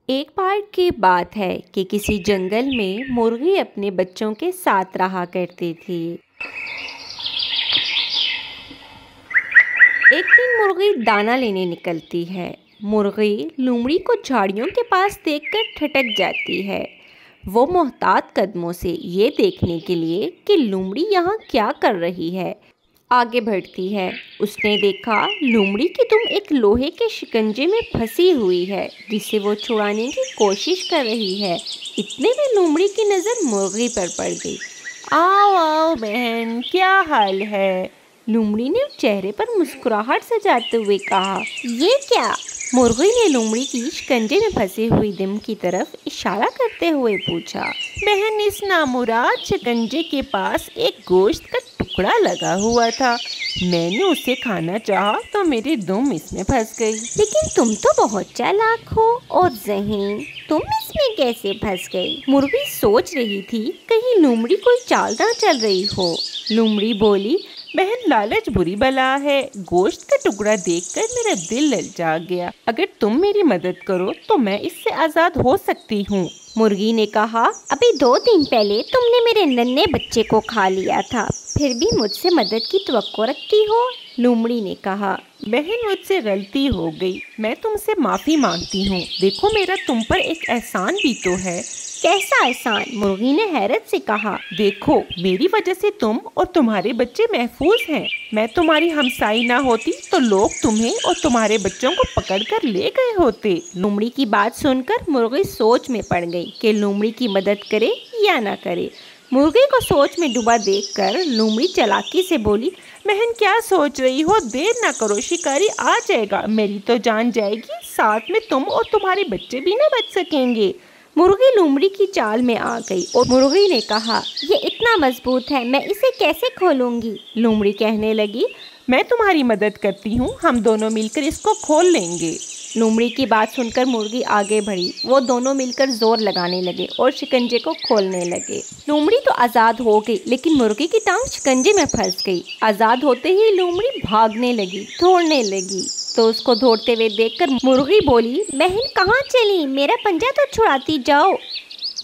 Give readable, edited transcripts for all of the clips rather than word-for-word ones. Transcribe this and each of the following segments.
एक बार की बात है कि किसी जंगल में मुर्गी अपने बच्चों के साथ रहा करती थी। एक दिन मुर्गी दाना लेने निकलती है। मुर्गी लोमड़ी को झाड़ियों के पास देखकर ठिठक जाती है। वो मोहतात कदमों से ये देखने के लिए कि लोमड़ी यहाँ क्या कर रही है आगे बढ़ती है। उसने देखा लोमड़ी की दुम एक लोहे के शिकंजे में फंसी हुई है जिसे वो छुड़ाने की कोशिश कर रही है। इतने में लोमड़ी की नज़र मुर्गी पर पड़ गई। आओ आओ बहन, क्या हाल है? लोमड़ी ने चेहरे पर मुस्कुराहट सजाते हुए कहा। ये क्या? मुर्गी ने लोमड़ी की शिकंजे में फंसी हुई दुम की तरफ इशारा करते हुए पूछा। बहन, इस नामुराद शिकंजे के पास एक गोश्त का टुकड़ा लगा हुआ था। मैंने उसे खाना चाहा तो मेरी दुम इसमें फंस गई। लेकिन तुम तो बहुत चालाक हो और ज़हीन, तुम इसमें कैसे फंस गई? मुर्गी सोच रही थी कहीं लोमड़ी कोई चाल ना चल रही हो। लोमड़ी बोली, बहन, लालच बुरी बला है। गोश्त का टुकड़ा देखकर मेरा दिल ललचा गया। अगर तुम मेरी मदद करो तो मैं इससे आज़ाद हो सकती हूँ। मुर्गी ने कहा, अभी 2 दिन पहले तुमने मेरे नन्हे बच्चे को खा लिया था, फिर भी मुझसे मदद की तवक्को रखती हो। लोमड़ी ने कहा, बहन, मुझसे गलती हो गई, मैं तुमसे माफ़ी मांगती हूँ। देखो, मेरा तुम पर एक एहसान भी तो है। कैसा एहसान? मुर्गी ने हैरत से कहा। देखो, मेरी वजह से तुम और तुम्हारे बच्चे महफूज हैं। मैं तुम्हारी हमसाई ना होती तो लोग तुम्हें और तुम्हारे बच्चों को पकड़कर ले गए होते। लोमड़ी की बात सुनकर मुर्गी सोच में पड़ गई कि लोमड़ी की मदद करे या ना करे। मुर्गी को सोच में डूबा देखकर लोमड़ी चालाकी से बोली, बहन, क्या सोच रही हो? देर ना करो, शिकारी आ जाएगा, मेरी तो जान जाएगी, साथ में तुम और तुम्हारे बच्चे भी ना बच सकेंगे। मुर्गी लोमड़ी की चाल में आ गई और मुर्गी ने कहा, ये इतना मजबूत है, मैं इसे कैसे खोलूंगी? लोमड़ी कहने लगी, मैं तुम्हारी मदद करती हूँ, हम दोनों मिलकर इसको खोल लेंगे। लोमड़ी की बात सुनकर मुर्गी आगे बढ़ी। वो दोनों मिलकर जोर लगाने लगे और शिकंजे को खोलने लगे। लोमड़ी तो आज़ाद हो गई, लेकिन मुर्गी की टांग शिकंजे में फंस गई। आज़ाद होते ही लोमड़ी भागने लगी, दौड़ने लगी। तो उसको दौड़ते हुए देखकर मुर्गी बोली, बहन, कहाँ चली? मेरा पंजा तो छुड़ाती जाओ।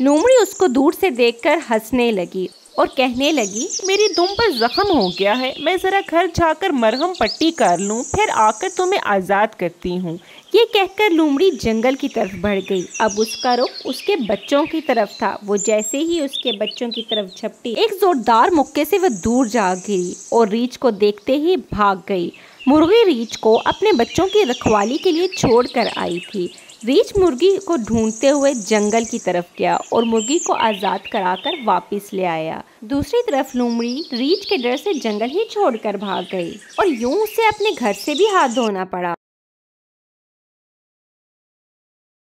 लोमड़ी उसको दूर से देखकर हंसने लगी और कहने लगी, मेरी दुम पर जख्म हो गया है, मैं ज़रा घर जाकर मरहम पट्टी कर लूँ, फिर आकर तुम्हें आज़ाद करती हूँ। ये कहकर लोमड़ी जंगल की तरफ बढ़ गई। अब उसका रुख उसके बच्चों की तरफ था। वो जैसे ही उसके बच्चों की तरफ झपटी, एक जोरदार मुक्के से वह दूर जा गिरी और रीछ को देखते ही भाग गई। मुर्गी रीछ को अपने बच्चों की रखवाली के लिए छोड़कर आई थी। रीछ मुर्गी को ढूंढते हुए जंगल की तरफ गया और मुर्गी को आज़ाद कराकर वापस ले आया। दूसरी तरफ लोमड़ी रीछ के डर से जंगल ही छोड़कर भाग गई और यूं उसे अपने घर से भी हाथ धोना पड़ा।